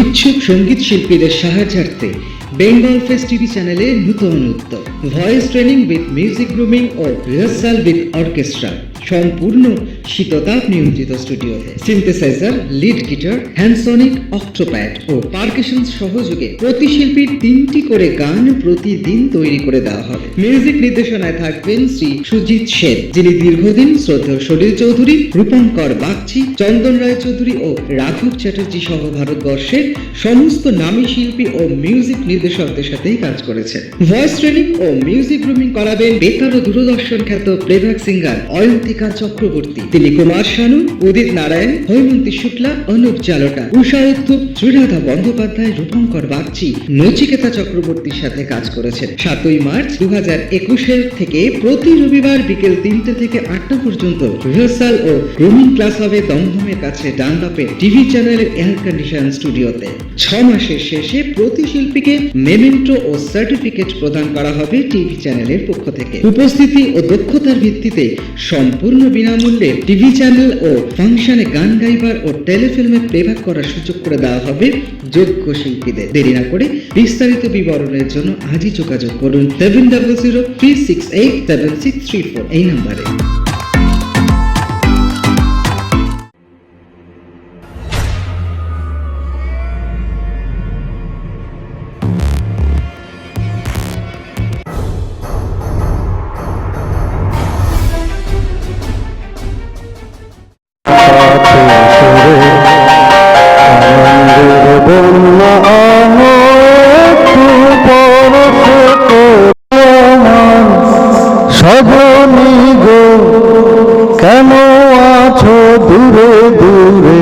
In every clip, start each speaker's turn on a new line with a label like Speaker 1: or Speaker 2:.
Speaker 1: ইচ্ছুক সঙ্গীত শিল্পীদের সাহায্যার্থে বেঙ্গল ফেস্ট টিভি চ্যানেলে নূতন উদ্যোগ voice training with music grooming ও রিহার্সাল উইথ অর্কেস্ট্রা সম্পূর্ণ শীততাপ নিয়ন্ত্রিত স্টুডিওতে synthesizer, lead guitar, handsonic, octopad ও পারকাশন সহযোগে প্রতি শিল্পীর 3টি করে গান প্রতিদিন তৈরি করে দেওয়া হবে। মিউজিক নির্দেশনায় থাকবেন শ্রী সুজিত সেন, যিনি দীর্ঘদিন শ্রদ্ধেয় সলিল চৌধুরী, রূপঙ্কর বাগচি, চন্দন রায় চৌধুরী ও রাঘব চ্যাটার্জি সহ ভারতবর্ষের সমস্ত নামী শিল্পী ও মিউজিক নির্দেশকদের সাথেই কাজ করেছেন। ভয়েস ট্রেনিং ও মিউজিক গ্রুমিং করাবেন বেতার ও দূরদর্শন খ্যাত প্লেব্যাক সিঙ্গার অয়ন্তিকা চক্রবর্তী। তিনি কুমার শানু, উদিত নারায়ণ, হৈমন্তী শুক্লা, অনুপ জালোটা, উষা উত্থুপ, শ্রীরাধা বন্দ্যোপাধ্যায়, রূপঙ্কর বাগচি, নচিকেতা চক্রবর্তীর সাথে কাজ করেছেন। 7ই মার্চ 2021 থেকে প্রতি রবিবার বিকেল 3টে থেকে 8টা পর্যন্ত রিহার্সাল ও গ্রুমিং ক্লাস হবে দমদমের কাছে ডানলপের টিভি চ্যানেলের এয়ার কন্ডিশন স্টুডিওতে। 6 মাসের শেষে প্রতি শিল্পীকে মেমেন্টো ও সার্টিফিকেট প্রদান করা হবে টিভি চ্যানেলের পক্ষ থেকে। উপস্থিতি ও দক্ষতার ভিত্তিতে সম্পূর্ণ বিনামূল্যে টিভি চ্যানেল ও ফাংশনে গান গাইবার ও টেলিফিল্মে প্লেব্যাক করার সুযোগ করে দেওয়া হবে যোগ্য শিল্পীদের। দেরি না করে বিস্তারিত বিবরণের জন্য আজই যোগাযোগ করুন 7003687634 এই নম্বরে।
Speaker 2: সজনী গো কেন আছো দূরে দূরে।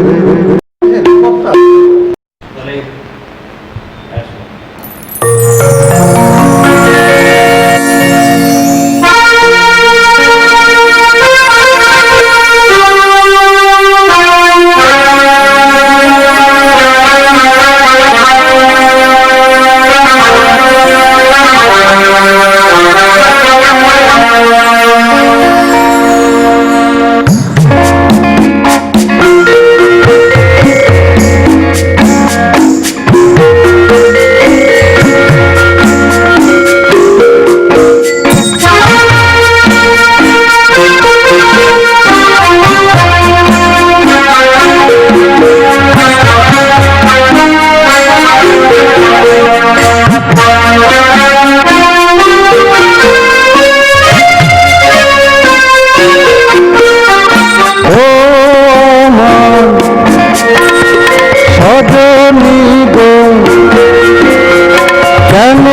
Speaker 2: কেন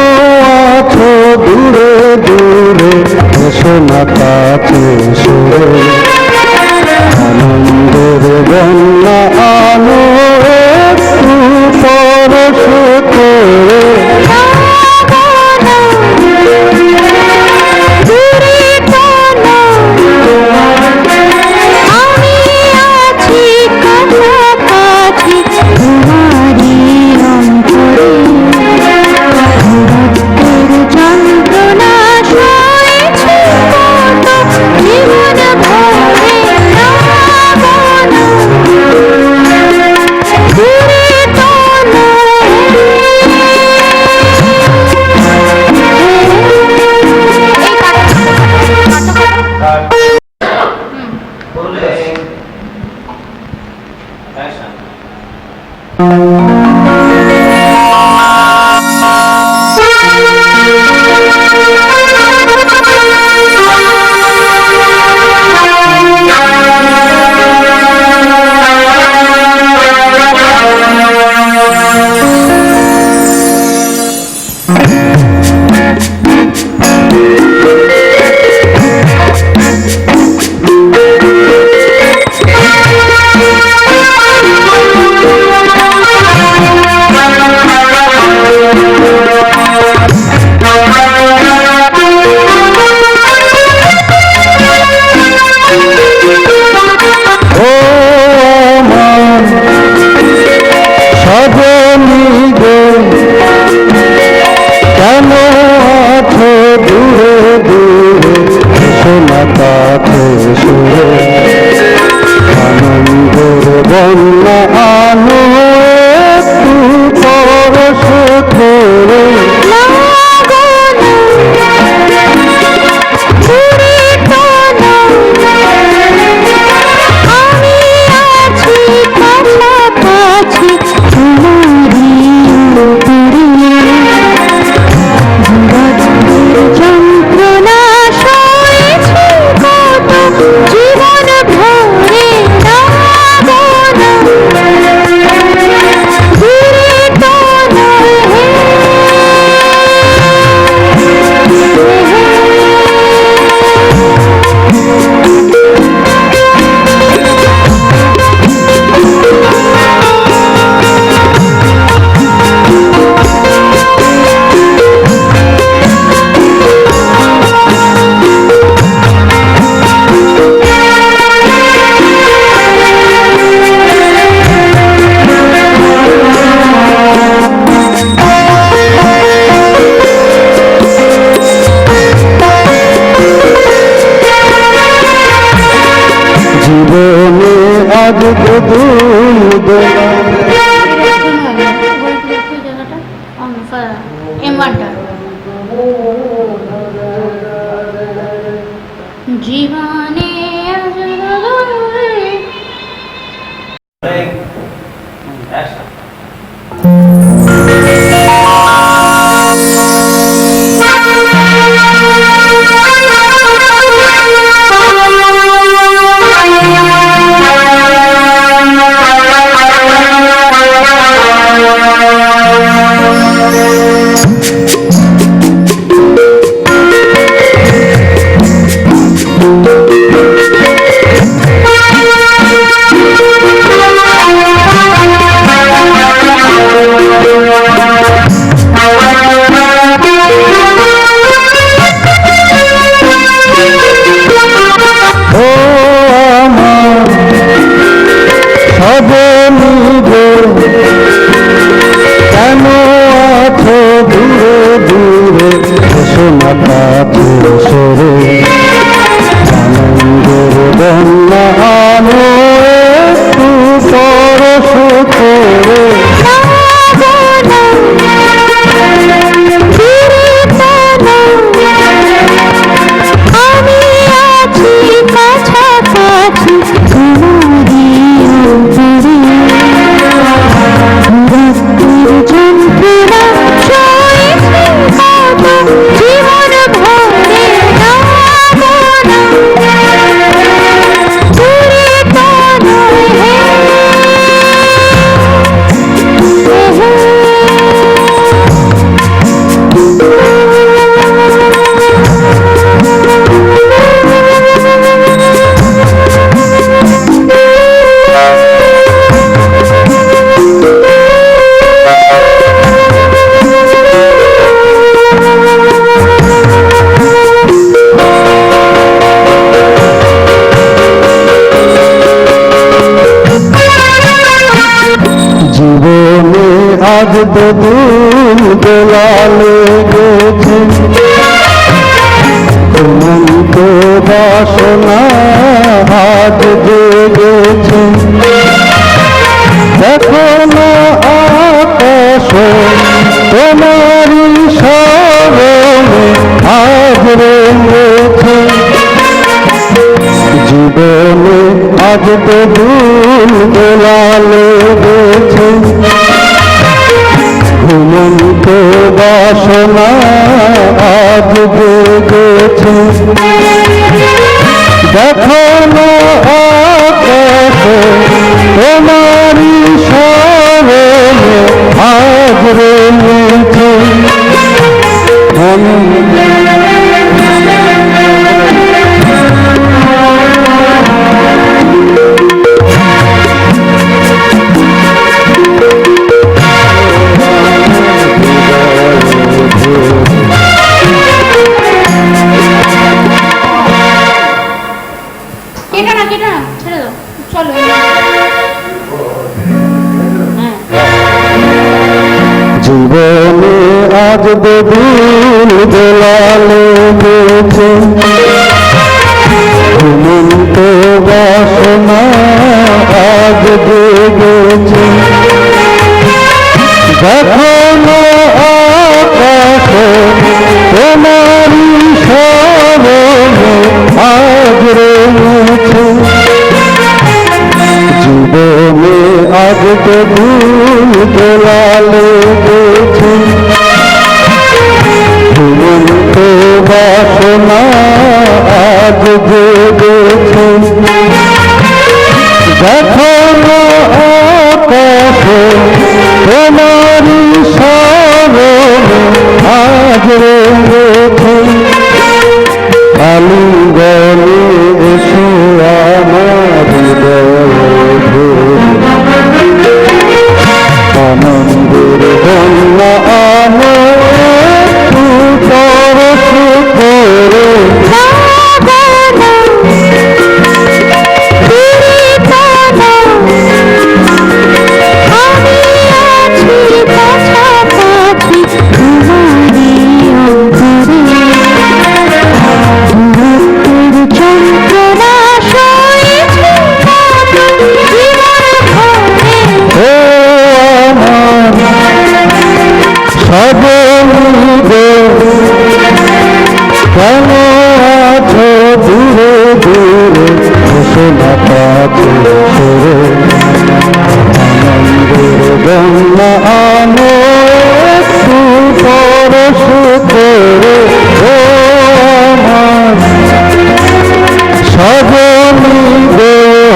Speaker 2: আছো দূরে দূরে, এসো না কাছে সুরে, আনন্দের বন্যা আলো একটু পরশ করে। আনন্দের বন্যা আলো তোমারই উপরে যন্ত্রণা সয়েছি কত জীবন ভরে ভাবনা বিরত নহে জীবনে আজ বদল দোলা
Speaker 3: জীবনে
Speaker 2: কেন আছো দূরে দূরে সোনাটা সরে আনন্দের বন্যা আনো একটু পরশ করে
Speaker 3: আমি আছি কাছাকাছি তোমারই উপরে যন্ত্রণা সয়েছি কত জীবন ভরে ভাবনা বিরত নহে
Speaker 2: জীবনে আজ বদল দোলালে গেছে অনন্ত বাসনা আজ জেগেছে দেখো না আকাশ তোমারই স্মরণে আজ রয়েছে জীবনে আজ বদল দোলালে গেছে ঘুমন্ত বাসনা আজ জেগেছে দেখো না আকাশ তোমারই স্মরণে আজ রয়েছে
Speaker 3: কেটে না ছেড়ে দাও চলো
Speaker 2: জীবনে আজ বদল দোলালে গেছে ঘুমন্ত বাসনা আজ জেগেছে দেখো না আকাশ তোমারই স্মরণে আজ রয়েছে জীবনে আজ বদল ফুল তোলা লেগেছে জীবন্ত বাসনা আজ জেগেছে যখন আকাশে তোমারি স্মরণে আজ রয়েছে আলিঙ্গনে এসো আমার হৃদয়ে আনন্দের বন্যা আনো পরশ করে কেন আছো দূরে দূরে ঘোষণা পাচ্ছে আনন্দের গঙ্গা আনো একটু পরশ করে ও আমার সজনী দেহ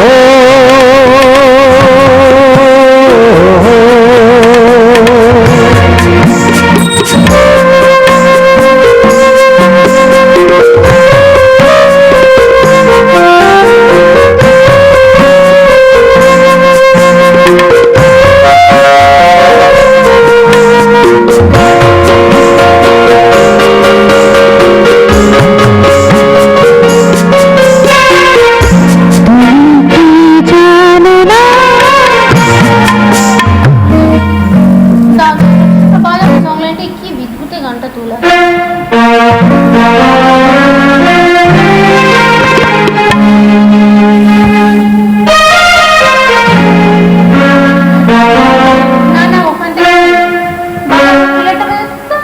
Speaker 3: কি বিদ্যুতে গানটা তোলা না না ওখান থেকে বাবা প্লেটটা বেরোতো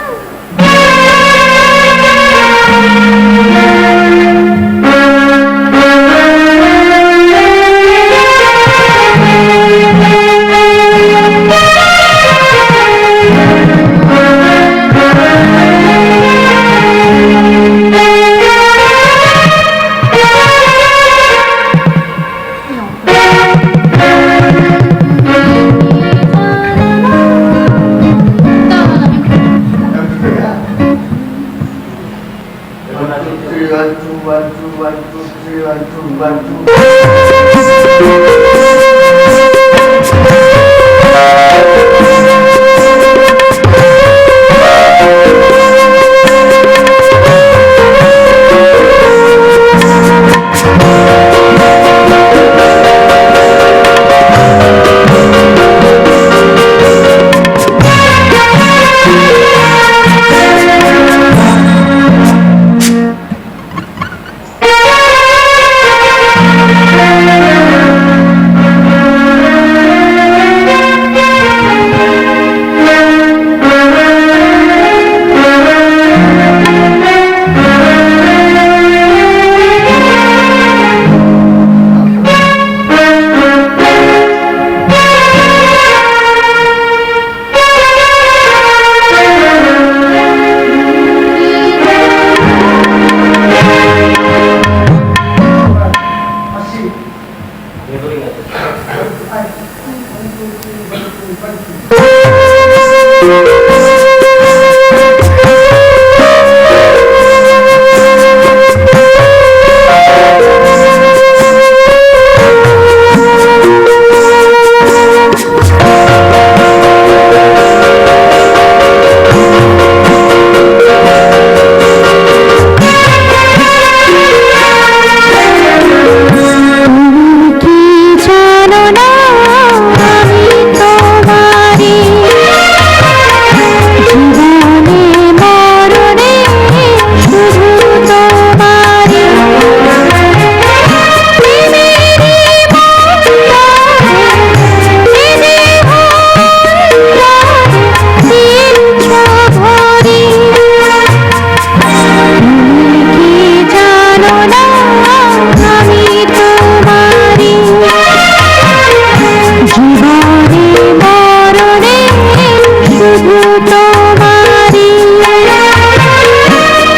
Speaker 4: তোমারি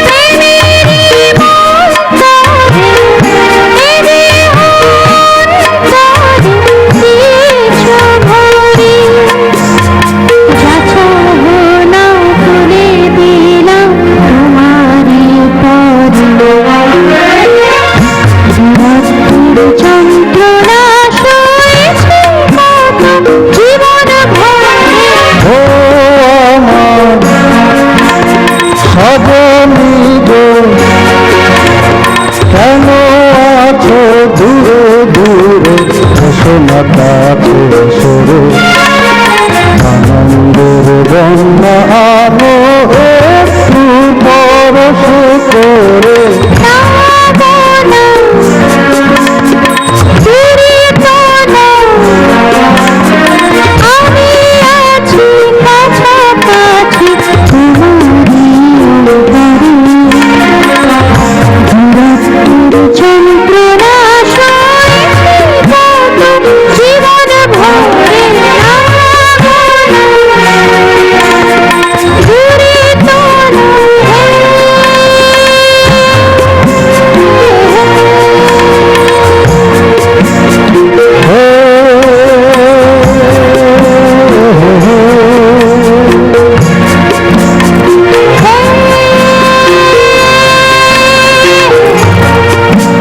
Speaker 4: প্রেমেরই মন্তরে দেহ অন্তরে দিয়েছো ভরি যা চাহো না তুলে দিলাম তোমারি পরে যন্ত্রণা সয়েছি কত জীবন ভরে
Speaker 2: ও আমার সজনী গো কেন আছো দূরে দূরে এসো না কাছে সরে আনন্দের বন্যা আনো একটু পরশ করে
Speaker 4: আমি আছি কাছাকাছি তোমারি যন্ত্রণা সয়েছি কত জীবন ভরে দূরে তো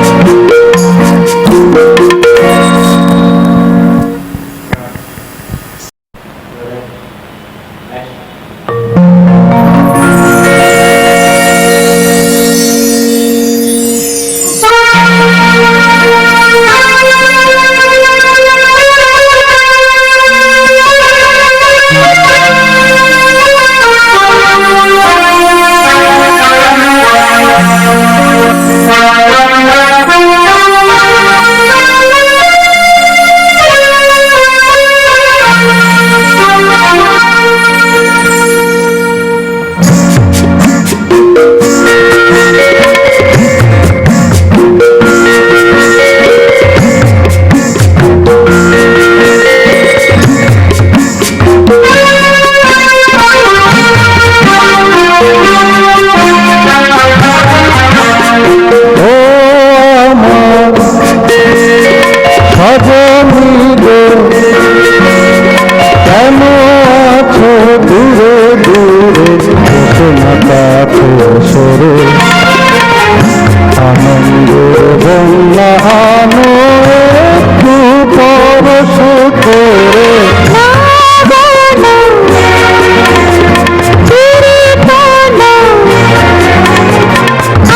Speaker 2: কেন আছো দূরে দূরে এসো না কাছে সরে আনন্দের বন্যা আনো একটু পরশ করে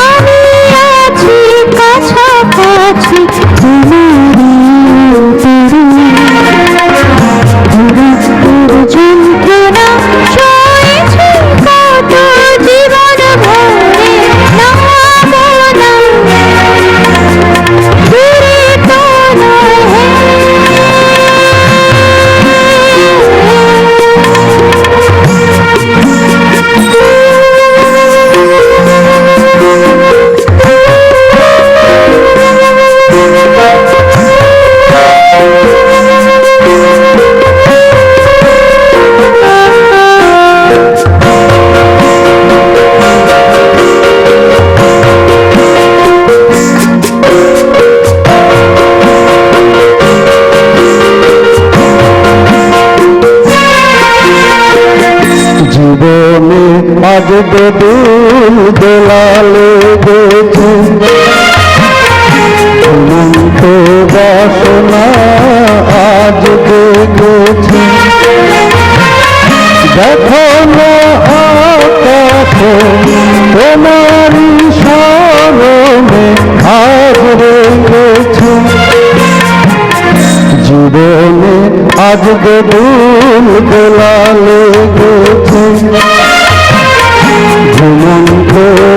Speaker 4: আমি আছি কাছাকাছি তোমারি যন্ত্রণা সয়েছি কত জীবন ভরে দূরে তো
Speaker 2: জীবনে আজ বেদুল দোলালে গেছে অনন্ত বাসনা আজ জেগেছে দেখো না আকাশে তোমারি স্মরণে আজ রেখেছে জীবনে আজ বেদুল দোলালে গেছে ঘুমন্ত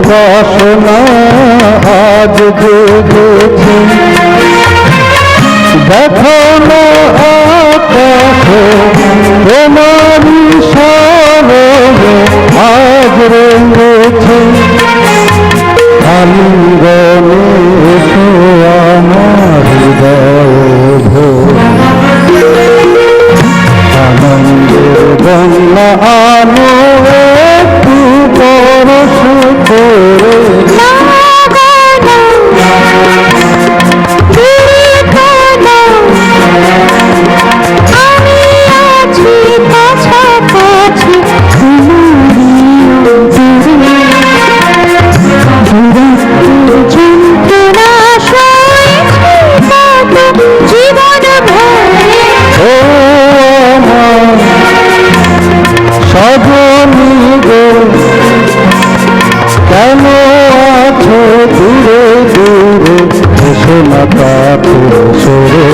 Speaker 2: বাসনা আজ জেগেছে দেখো না আকাশে তোমারি স্মরণে আজ রেখেছে আলিঙ্গনে এসো আমার হৃদয় ভরে আনন্দের বন্যা আনো সজনী গো কেন আছো দূরে দূরে এসো না কাছে সরে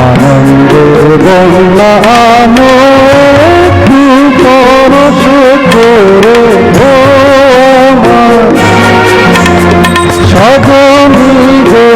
Speaker 2: আনন্দের বন্যা আনো একটু পরশ করে ও আমার সজনী গো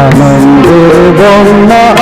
Speaker 2: আনন্দের বন্যা